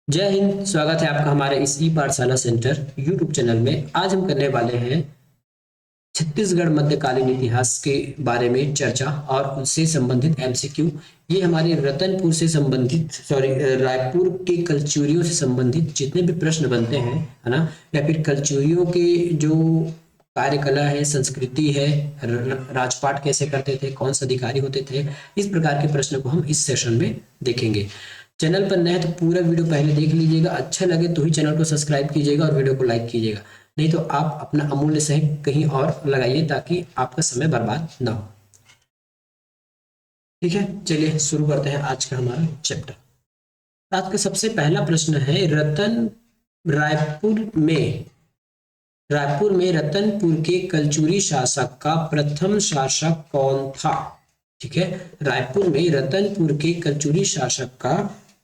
जय हिंद। स्वागत है आपका हमारे इस ई पाठशाला सेंटर यूट्यूब चैनल में। आज हम करने वाले हैं छत्तीसगढ़ मध्यकालीन इतिहास के बारे में चर्चा और उससे संबंधित एमसीक्यू। ये हमारे रतनपुर से संबंधित रायपुर के कलचुरियों से संबंधित जितने भी प्रश्न बनते हैं, है ना, या फिर कलचुरियों के जो कार्यकला है, संस्कृति है, राजपाट कैसे करते थे, कौन से अधिकारी होते थे, इस प्रकार के प्रश्न को हम इस सेशन में देखेंगे। चैनल पर नए हैं तो पूरा वीडियो पहले देख लीजिएगा, अच्छा लगे तो ही चैनल को सब्सक्राइब कीजिएगा और वीडियो को लाइक कीजिएगा, नहीं तो आप अपना अमूल्य समय कहीं और लगाइए ताकि आपका समय बर्बाद ना हो। ठीक है, चलिए शुरू करते हैं आज का हमारा चैप्टर। आज का सबसे पहला प्रश्न है, रायपुर में रतनपुर के कलचुरी शासक का प्रथम शासक कौन था? ठीक है, रायपुर में रतनपुर के कलचुरी शासक का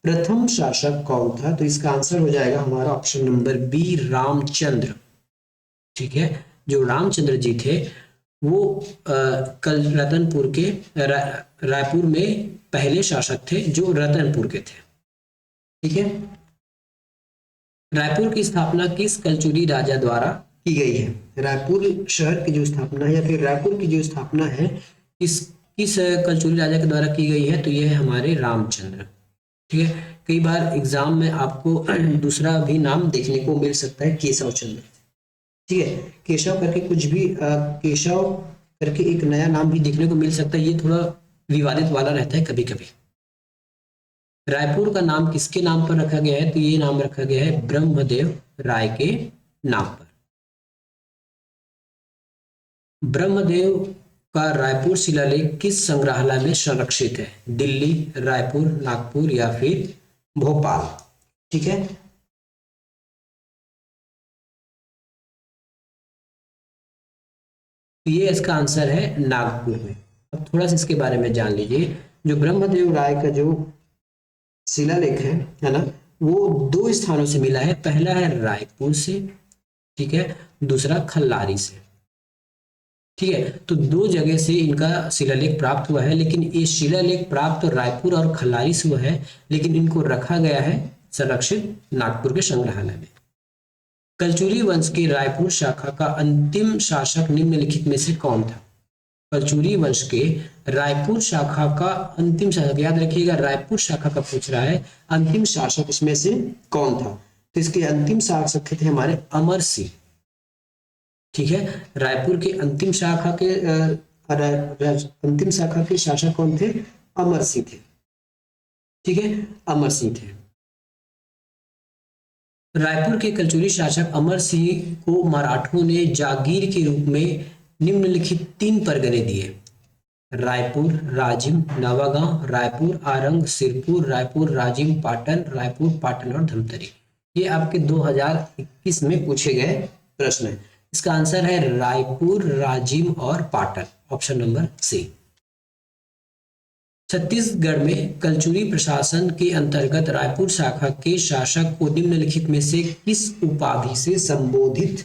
प्रथम शासक कौन था? तो इसका आंसर हो जाएगा हमारा ऑप्शन नंबर बी, रामचंद्र। ठीक है, जो रामचंद्र जी थे वो कल रतनपुर के रायपुर में पहले शासक थे जो रतनपुर के थे। ठीक है, रायपुर की स्थापना किस कलचुरी राजा द्वारा की गई है? रायपुर शहर की जो स्थापना है या फिर रायपुर की जो स्थापना है किस किस कलचुरी राजा के द्वारा की गई है? तो यह है हमारे रामचंद्र। ठीक है, कई बार एग्जाम में आपको दूसरा भी नाम देखने को मिल सकता है, केशव चंद्र। ठीक है, केशव करके कुछ भी केशव करके एक नया नाम भी देखने को मिल सकता है, ये थोड़ा विवादित वाला रहता है कभी कभी। रायपुर का नाम किसके नाम पर रखा गया है? तो ये नाम रखा गया है ब्रह्मदेव राय के नाम पर। ब्रह्मदेव का रायपुर शिलालेख किस संग्रहालय में संरक्षित है? दिल्ली, रायपुर, नागपुर या फिर भोपाल? ठीक है, तो ये इसका आंसर है नागपुर में। अब थोड़ा सा इसके बारे में जान लीजिए। जो ब्रह्मदेव राय का जो शिलालेख है ना, वो दो स्थानों से मिला है। पहला है रायपुर से, ठीक है, दूसरा खल्लारी से। ठीक है, तो दो जगह से इनका शिलालेख प्राप्त हुआ है, लेकिन ये शिलालेख प्राप्त रायपुर और खल्लारी से हुआ है, लेकिन इनको रखा गया है संरक्षित नागपुर के संग्रहालय में। कलचुरी वंश की रायपुर शाखा का अंतिम शासक निम्नलिखित में से कौन था? कलचुरी वंश के रायपुर शाखा का अंतिम शासक, याद रखिएगा रायपुर शाखा का पूछ रहा है, अंतिम शासक इसमें से कौन था? तो इसके अंतिम शासक थे हमारे अमर सिंह। ठीक है, रायपुर के अंतिम शाखा के अंतिम शाखा के शासक कौन थे? अमर सिंह थे। ठीक है, अमर सिंह थे। रायपुर के कलचुरी शासक अमर सिंह को मराठों ने जागीर के रूप में निम्नलिखित 3 परगने दिए: रायपुर, राजिम, नवागांव, रायपुर आरंग, सिरपुर, रायपुर राजिम, पाटन, रायपुर पाटन और धमतरी। ये आपके 2021 में पूछे गए प्रश्न है। इसका आंसर है रायपुर, राजिम और Patan, option number C. Chhattisgarh में कलचुरी प्रशासन के अंतर्गत रायपुर शाखा के शासक को निम्नलिखित में से किस उपाधि से संबोधित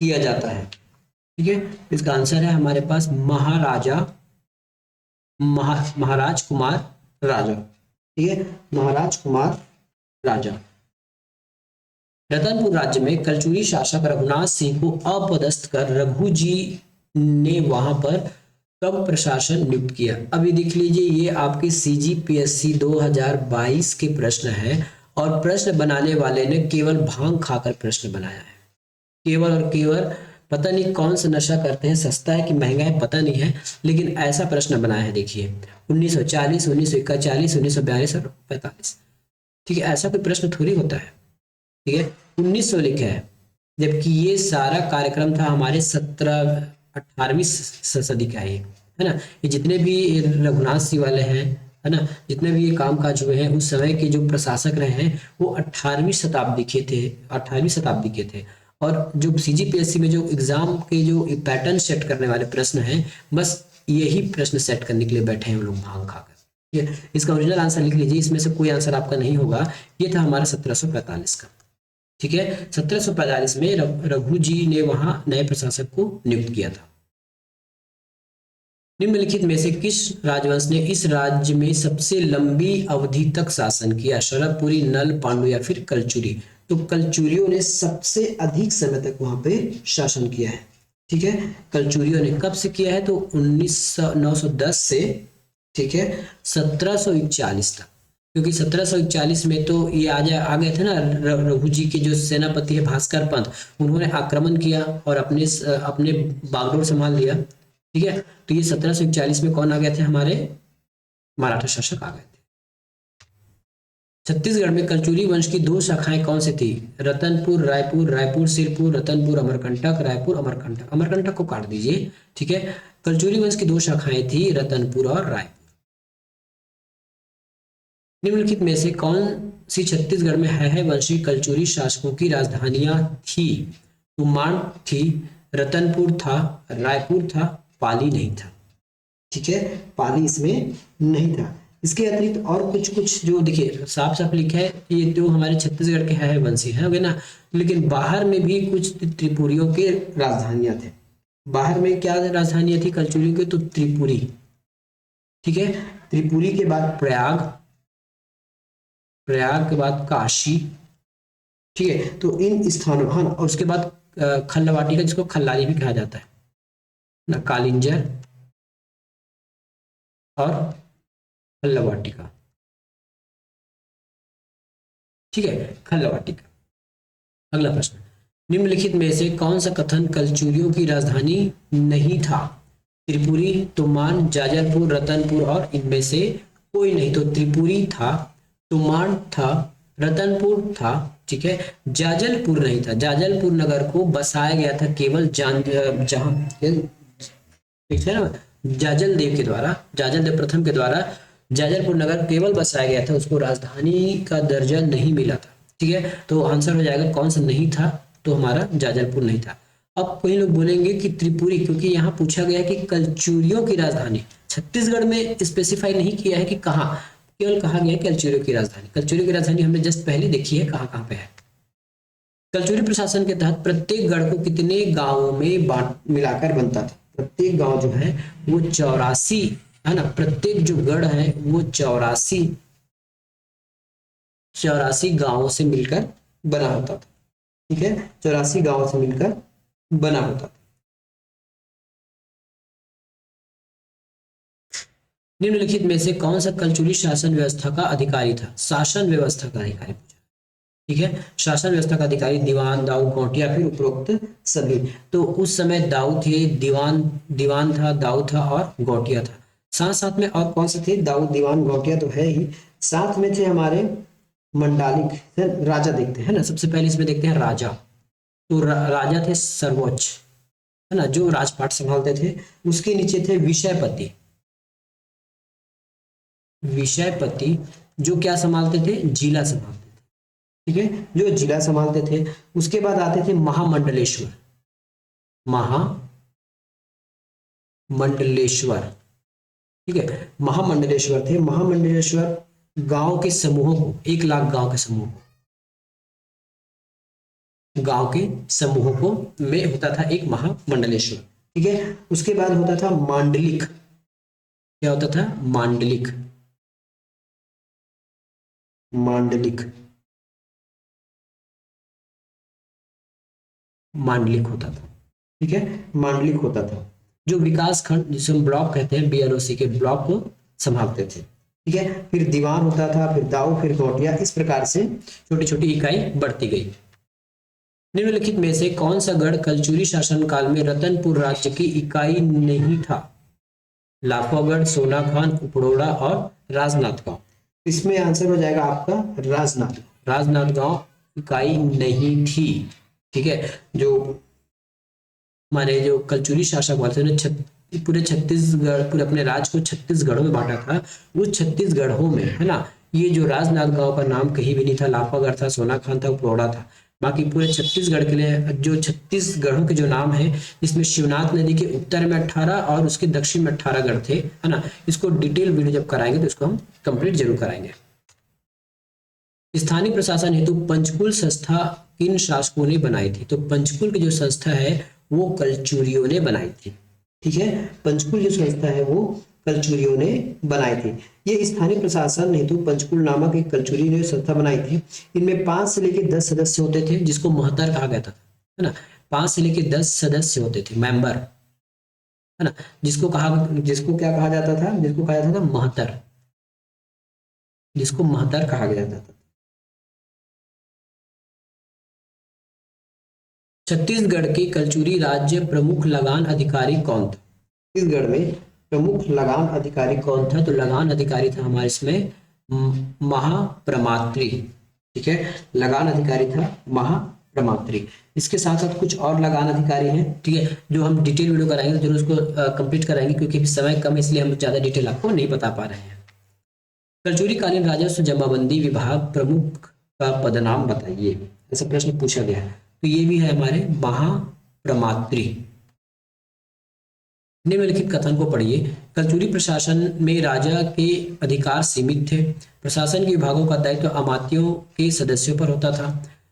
किया जाता है? ठीक है, इसका आंसर है हमारे पास महाराज कुमार राजा। ठीक है, महाराज कुमार राजा। रतनपुर राज्य में कलचुरी शासक रघुनाथ सिंह को अपदस्थ कर रघु जी ने वहां पर कब प्रशासन नियुक्त किया? अभी देख लीजिए, ये आपके CGPSC 2022 के प्रश्न है और प्रश्न बनाने वाले ने केवल भांग खाकर प्रश्न बनाया है। केवल और केवल, पता नहीं कौन सा नशा करते हैं, सस्ता है कि महंगा है पता नहीं है, लेकिन ऐसा प्रश्न बनाया है। देखिए 1940, 1941, 1942 और 45। ठीक है, ऐसा कोई प्रश्न थोड़ी होता है। ठीक है, 1900 लिखा है, जबकि ये सारा कार्यक्रम था हमारे 18वीं सदी का है ना। ये जितने भी रघुनाथ सिंह वाले हैं, है ना, जितने भी ये कामकाज हुए हैं, उस समय के जो प्रशासक रहे हैं वो 18वीं शताब्दी के थे, 18वीं शताब्दी के थे। और जो CGPSC में जो एग्जाम के जो पैटर्न सेट करने वाले प्रश्न हैं, बस यही प्रश्न सेट करने के लिए बैठे हैं वो लोग भांग खाकर। ठीक है, इसका ओरिजिनल आंसर लिख लीजिए, इसमें से कोई आंसर आपका नहीं होगा। ये था हमारा 1745 का। ठीक है, 1745 में रघु जी ने वहां नए प्रशासक को नियुक्त किया था। निम्नलिखित में से किस राजवंश ने इस राज्य में सबसे लंबी अवधि तक शासन किया? शरभपुरी, नल, पांडु या फिर कलचुरी? तो कलचुरियों ने सबसे अधिक समय तक वहां पे शासन किया है। ठीक है, कलचुरियों ने कब से किया है? तो 910 से, ठीक है, 1741 तक। क्योंकि 1741 में तो ये आ गए थे ना, रघु जी के जो सेनापति है भास्कर पंत, उन्होंने आक्रमण किया और अपने बागडोर संभाल लिया। ठीक है, तो ये 1741 में कौन आ गए थे? हमारे मराठा शासक आ गए थे। छत्तीसगढ़ में कलचुरी वंश की दो शाखाएं कौन सी थी? रतनपुर रायपुर, रायपुर सिरपुर, रतनपुर अमरकंटक, रायपुर अमरकंटक। अमरकंटक को काट दीजिए। ठीक है, कलचुरी वंश की दो शाखाएं थी, रतनपुर और रायपुर। निम्नलिखित में से कौन सी छत्तीसगढ़ में है वंशी कलचुरी शासकों की राजधानियां थी? तो मांड थी, रतनपुर था, रायपुर था, पाली नहीं था। ठीक है, पाली इसमें नहीं था। इसके अतिरिक्त और कुछ कुछ जो देखिए साफ साफ लिखा है, ये तो हमारे छत्तीसगढ़ के है वंशी है ना, लेकिन बाहर में भी कुछ त्रिपुरियों के राजधानियां थे। बाहर में क्या राजधानियां थी कलचुरियों के? तो त्रिपुरी। ठीक है, त्रिपुरी के बाद प्रयाग, प्रयाग के बाद काशी। ठीक है, तो इन स्थानों, हाँ, और उसके बाद खल्लावाटी का, जिसको खल्लारी भी कहा जाता है ना, कालिंजर और खल्लावाटी का। ठीक है, खल्लावाटी का। अगला प्रश्न, निम्नलिखित में से कौन सा कथन कलचुरियों की राजधानी नहीं था? त्रिपुरी, तुमान, जाजलपुर, रतनपुर और इनमें से कोई नहीं। तो त्रिपुरी था, तुमान था, रतनपुर था, ठीक है, जाजलपुर नहीं था। जाजलपुर नगर को बसाया गया था केवल जहां, ठीक है ना, जाजल देव के द्वारा, जाजल देव प्रथम के द्वारा जाजलपुर नगर केवल बसाया गया था, उसको राजधानी का दर्जा नहीं मिला था। ठीक है, तो आंसर हो जाएगा कौन सा नहीं था? तो हमारा जाजलपुर नहीं था। अब कई लोग बोलेंगे कि त्रिपुरी, क्योंकि यहाँ पूछा गया कि कलचुरियों की राजधानी, छत्तीसगढ़ में स्पेसिफाई नहीं किया है कि कहाँ, केवल कहा गया कलचुरियों की राजधानी। कलचुरियों की राजधानी हमने जस्ट पहले देखी है कहाँ कहाँ पे है। कलचुरी प्रशासन के तहत प्रत्येक गढ़ को कितने गांवों में बांट मिलाकर बनता था? प्रत्येक गांव जो है वो 84 है ना, प्रत्येक जो गढ़ है वो 84 गांवों से मिलकर बना होता था। ठीक है, 84 गांवों से मिलकर बना होता था। निम्नलिखित में से कौन सा कलचुरी शासन व्यवस्था का अधिकारी था? शासन व्यवस्था का अधिकारी पूछा। ठीक है, शासन व्यवस्था का अधिकारी दीवान, दाऊ, गौटिया, फिर उपरोक्त सभी। तो उस समय दाऊ थे, दीवान था, दाऊ था और गौटिया था। साथ साथ में और कौन से थे? दाऊ, दीवान, गौटिया तो है ही, साथ में थे हमारे मंडालिक, राजा देखते हैं ना। सबसे पहले इसमें देखते हैं राजा। तो राजा थे सर्वोच्च, है ना, जो राजपाट संभालते थे। उसके नीचे थे विषयपति, विषयपति जो क्या संभालते थे? जिला संभालते थे। ठीक है, जो जिला संभालते थे। उसके बाद आते थे महामंडलेश्वर, महामंडलेश्वर। ठीक है, महामंडलेश्वर थे। महामंडलेश्वर गांव के समूहों को, 1 लाख गांव के समूह को, गांव के समूहों को में होता था एक महामंडलेश्वर। ठीक है, उसके बाद होता था मांडलिक। क्या होता था? मांडलिक, मांडलिक, मांडलिक होता था। ठीक है, मांडलिक होता था, जो विकास खंड जिसे हम ब्लॉक कहते हैं, बीएलओसी के ब्लॉक को संभालते थे। ठीक है, फिर दीवान होता था, फिर दाऊ, फिर गौटिया, इस प्रकार से छोटी छोटी इकाई बढ़ती गई। निम्नलिखित में से कौन सा गढ़ कलचुरी शासन काल में रतनपुर राज्य की इकाई नहीं था? लाखोगढ़, सोनाखान, उपड़ोड़ा और राजनांदगांव। इसमें आंसर हो जाएगा आपका राजनांदगांव इकाई नहीं थी। ठीक है, जो हमारे जो कलचुरी शासक हुआ थे, पूरे छत्तीसगढ़, पूरे अपने राज्य को 36 गढ़ों में बांटा था। वो 36 गढ़ों में, है ना, ये जो राजनांदगांव का नाम कहीं भी नहीं था। लाखोगढ़ था, सोनाखान था, उपड़ोड़ा था। बाकी पूरे छत्तीसगढ़ के लिए जो 36 गढ़ों के जो नाम है, इसमें शिवनाथ नदी के उत्तर में 18 और उसके दक्षिण में 18 गढ़ थे, है ना। इसको डिटेल वीडियो जब कराएंगे तो इसको हम कंप्लीट जरूर कराएंगे। स्थानीय प्रशासन हेतु पंचकुल संस्था किन शासकों ने बनाई थी? तो पंचकुल की जो संस्था है वो कलचुरियों ने बनाई थी। ठीक है, पंचकुल जो संस्था है वो कलचुरियों ने बनाई थी। ये स्थानीय प्रशासन हेतु पंचकुल नामक एक कलचुरी ने संस्था बनाई थी। इनमें 5 से लेकर 10 सदस्य होते थे, जिसको महतर कहा गया था, है ना। 5 से लेकर 10 सदस्य होते थे, मेंबर, है ना। जिसको क्या कहा जाता था, जिसको कहा जाता था महतर, जिसको महतर कहा गया जाता था। छत्तीसगढ़ के कलचुरी राज्य प्रमुख लगान अधिकारी कौन था? छत्तीसगढ़ में प्रमुख लगान अधिकारी कौन था? तो लगान अधिकारी था हमारे इसमें महाप्रमात्री। ठीक है, लगान अधिकारी था महाप्रमात्री। इसके साथ साथ कुछ और लगान अधिकारी हैं, ठीक है, जो हम डिटेल वीडियो कराएंगे तो जरूर उसको कंप्लीट कराएंगे, क्योंकि समय कम है इसलिए हम ज्यादा डिटेल आपको नहीं बता पा रहे हैं। कलचुरी कालीन राजस्व जमाबंदी विभाग प्रमुख का पदनाम बताइए, ऐसा प्रश्न पूछा गया है। तो ये भी है हमारे महाप्रमात्री। निम्नलिखित कथन को पढ़िए। कलचुरी प्रशासन में राजा के अधिकार सीमित थे। प्रशासन के विभागों का दायित्व अमात्यों के सदस्यों पर होता था।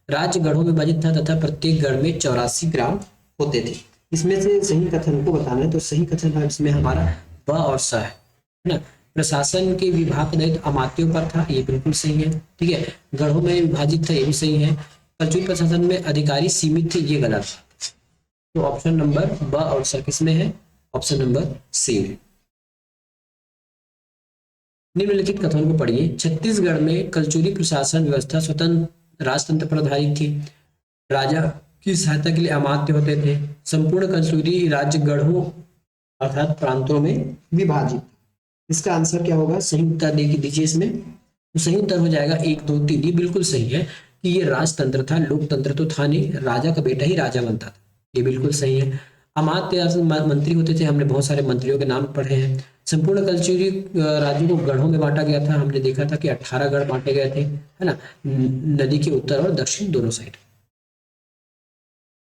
राज्य गढ़ों में विभाजित था तथा प्रत्येक गढ़ में 84 ग्राम होते थे। इसमें से सही कथन को बताना है, तो सही कथन है इसमें हमारा ब और स है ना। प्रशासन के विभाग का दायित्व अमात्यों पर था, ये बिल्कुल सही है। ठीक है, गढ़ों में विभाजित था, ये भी सही है। कलचुरी प्रशासन में अधिकारी सीमित थे, ये गलत है। तो ऑप्शन नंबर ब और स किसमें है? ऑप्शन नंबर सी में। निम्नलिखित कथन को पढ़िए। छत्तीसगढ़ में कलचुरी प्रशासन व्यवस्था स्वतंत्र राजतंत्र पर आधारित थी। राजा की सहायता के लिए अमात्य होते थे। संपूर्ण कलचुरी राज्य गढ़ों अर्थात प्रांतों में विभाजित। इसका आंसर क्या होगा? सही उत्तर दीजिए इसमें। तो सही उत्तर हो जाएगा 1, 2, 3। ये बिल्कुल सही है कि ये राजतंत्र था, लोकतंत्र तो था नहीं, राजा का बेटा ही राजा बनता था, ये बिल्कुल सही है। अमात्य मंत्री होते थे, हमने बहुत सारे मंत्रियों के नाम पढ़े हैं। संपूर्ण कलचुरी राज्यों को गढ़ों में बांटा गया था, हमने देखा था कि 18 गढ़ बांटे गए थे, है ना, नदी के उत्तर और दक्षिण दोनों साइड।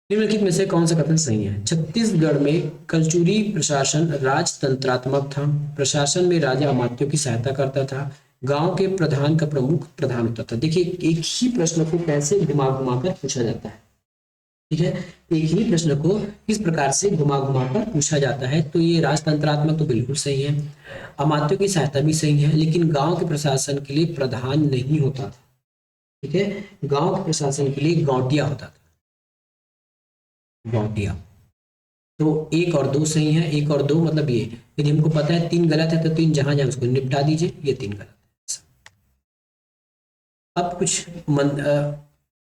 निम्नलिखित में से कौन सा कथन सही है? छत्तीसगढ़ में कलचुरी प्रशासन राजतंत्रात्मक था। प्रशासन में राजा अमात्यों की सहायता करता था। गांव के प्रधान का प्रमुख प्रधान होता था। देखिए, एक ही प्रश्न को कैसे घुमा घुमा कर पूछा जाता है। ठीक है, एक ही प्रश्न को किस प्रकार से घुमा घुमा कर पूछा जाता है। तो ये राजतंत्रात्मक तो बिल्कुल सही है, अमात्यों की सहायता भी सही है, लेकिन गांव के प्रशासन के लिए प्रधान नहीं होता था। ठीक है, गांव के प्रशासन के लिए गौटिया होता था, गौटिया। तो 1 और 2 सही है, 1 और 2 मतलब ये। यदि हमको पता है 3 गलत है तो 3 जहां जहां उसको निपटा दीजिए, ये 3 गलत है। अब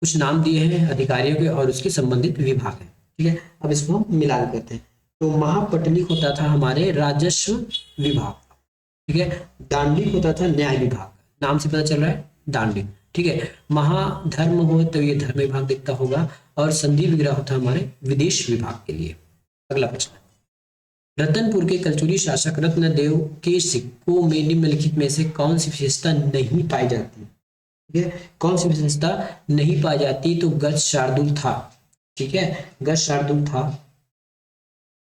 कुछ नाम दिए हैं अधिकारियों के और उसके संबंधित विभाग है। ठीक है, अब इसको हम मिलान करते हैं। तो महापटलिक होता था हमारे राजस्व विभाग, ठीक है। दांडिक होता था न्याय विभाग, नाम से पता चल रहा है दांडिक। ठीक है, महाधर्म हो तो ये धर्म विभाग दिखता होगा, और संधि विग्रह होता हमारे विदेश विभाग के लिए। अगला प्रश्न, रतनपुर के कलचुरी शासक रत्नदेव के सिक्कों में निम्नलिखित में से कौन सी विशेषता नहीं पाई जाती? ठीक है, कौन सी विशेषता नहीं पाई जाती? तो गज शार्दुल था। ठीक है, गज शार्दुल था,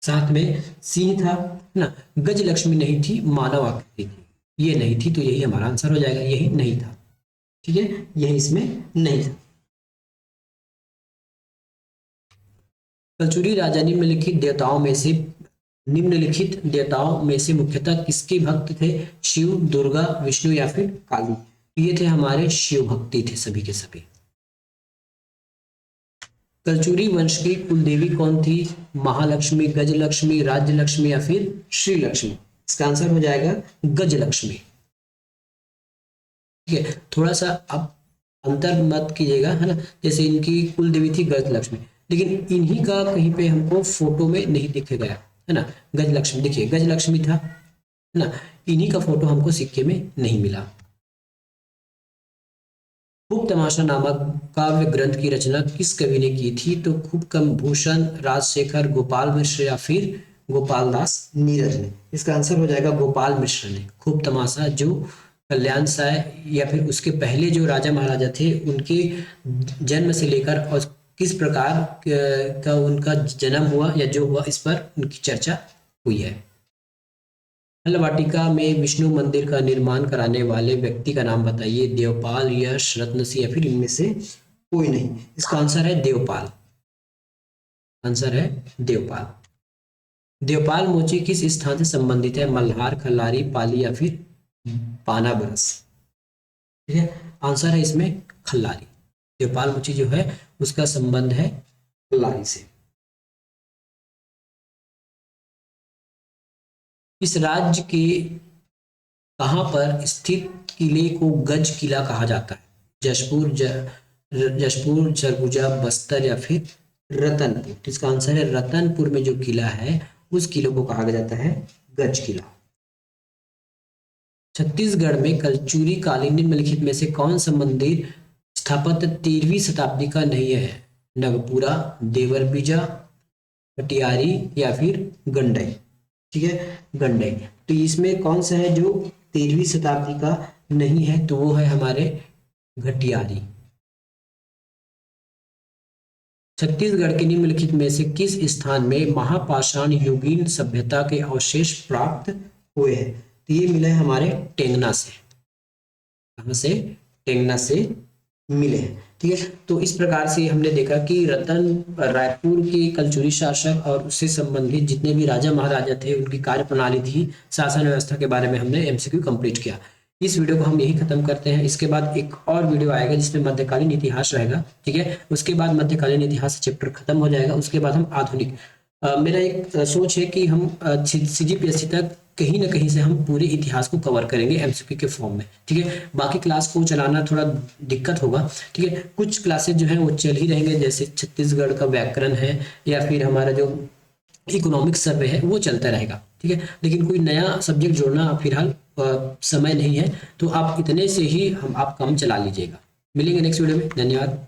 साथ में सिंह था ना। गज लक्ष्मी नहीं थी, मानव आकृति थी, ये नहीं थी, तो यही हमारा आंसर हो जाएगा, यही नहीं था। ठीक है, यही इसमें नहीं था। कलचुरी राजा निम्नलिखित देवताओं में से मुख्यतः किसके भक्त थे? शिव, दुर्गा, विष्णु या फिर काली? ये थे हमारे शिव भक्ति थे सभी के सभी। कलचुरी वंश की कुल देवी कौन थी? महालक्ष्मी, गजलक्ष्मी, राज्यलक्ष्मी या फिर श्री लक्ष्मी? इसका आंसर हो जाएगा गजलक्ष्मी। ठीक है, थोड़ा सा आप अंतर मत कीजिएगा, है ना। जैसे इनकी कुल देवी थी गजलक्ष्मी, लेकिन इन्हीं का कहीं पे हमको फोटो में नहीं दिखे गया, है ना। गजलक्ष्मी, देखिए गजलक्ष्मी था, है ना, इन्हीं का फोटो हमको सिक्के में नहीं मिला। खूब तमाशा नामक काव्य ग्रंथ की रचना किस कवि ने की थी? तो खूब कम भूषण, राजशेखर, गोपाल मिश्र या फिर गोपाल दास नीरज ने? इसका आंसर हो जाएगा गोपाल मिश्र ने। खूब तमाशा जो कल्याण साय या फिर उसके पहले जो राजा महाराजा थे उनके जन्म से लेकर और किस प्रकार का उनका जन्म हुआ या जो हुआ, इस पर उनकी चर्चा हुई है। वाटिका में विष्णु मंदिर का निर्माण कराने वाले व्यक्ति का नाम बताइए। देवपाल, यश, रत्न सिंह या फिर इनमें से कोई नहीं? इसका आंसर है देवपाल, आंसर है देवपाल। देवपाल मोची किस स्थान से संबंधित है? मल्हार, खल्लारी, पाली या फिर बानाबरस? ठीक है, आंसर है इसमें खल्लारी। देवपाल मोची जो है उसका संबंध है खल्लारी से। इस राज्य के कहां पर स्थित किले को गज किला कहा जाता है? जशपुर, सरगुजा, बस्तर या फिर रतनपुर? तो इसका आंसर है रतनपुर में जो किला है उस किले को कहा जाता है गज किला। छत्तीसगढ़ में कलचुरी कालीन निम्नलिखित में से कौन सा मंदिर स्थापत्य 13वीं शताब्दी का नहीं है? नगपुरा, देवरबीजा, कटियारी या फिर गंडई? ठीक है, गंडई। तो इसमें कौन सा है जो 13वीं शताब्दी का नहीं है? तो वो है हमारे घटियारी। छत्तीसगढ़ के निम्नलिखित में से किस स्थान में महापाषाण युगीन सभ्यता के अवशेष प्राप्त हुए हैं? तो ये मिला है हमारे टेंगना से। कहां से? टेंगना से मिले हैं। ठीक है, तो इस प्रकार से हमने देखा कि रायपुर के कलचुरी शासक और उससे संबंधित जितने भी राजा महाराजा थे उनकी कार्य प्रणाली थी, शासन व्यवस्था के बारे में हमने एमसीक्यू कंप्लीट किया। इस वीडियो को हम यही खत्म करते हैं। इसके बाद एक और वीडियो आएगा जिसमें मध्यकालीन इतिहास रहेगा। ठीक है, उसके बाद मध्यकालीन इतिहास चैप्टर खत्म हो जाएगा। उसके बाद हम आधुनिक, मेरा एक सोच है कि हम सीजीपीएससी तक कहीं ना कहीं से हम पूरे इतिहास को कवर करेंगे एमसीक्यू के फॉर्म में। ठीक है, बाकी क्लास को चलाना थोड़ा दिक्कत होगा। ठीक है, कुछ क्लासेज जो है वो चल ही रहेंगे, जैसे छत्तीसगढ़ का व्याकरण है या फिर हमारा जो इकोनॉमिक सर्वे है वो चलता रहेगा। ठीक है, लेकिन कोई नया सब्जेक्ट जोड़ना फिलहाल समय नहीं है, तो आप इतने से ही आप काम चला लीजिएगा। मिलेंगे नेक्स्ट वीडियो में। धन्यवाद।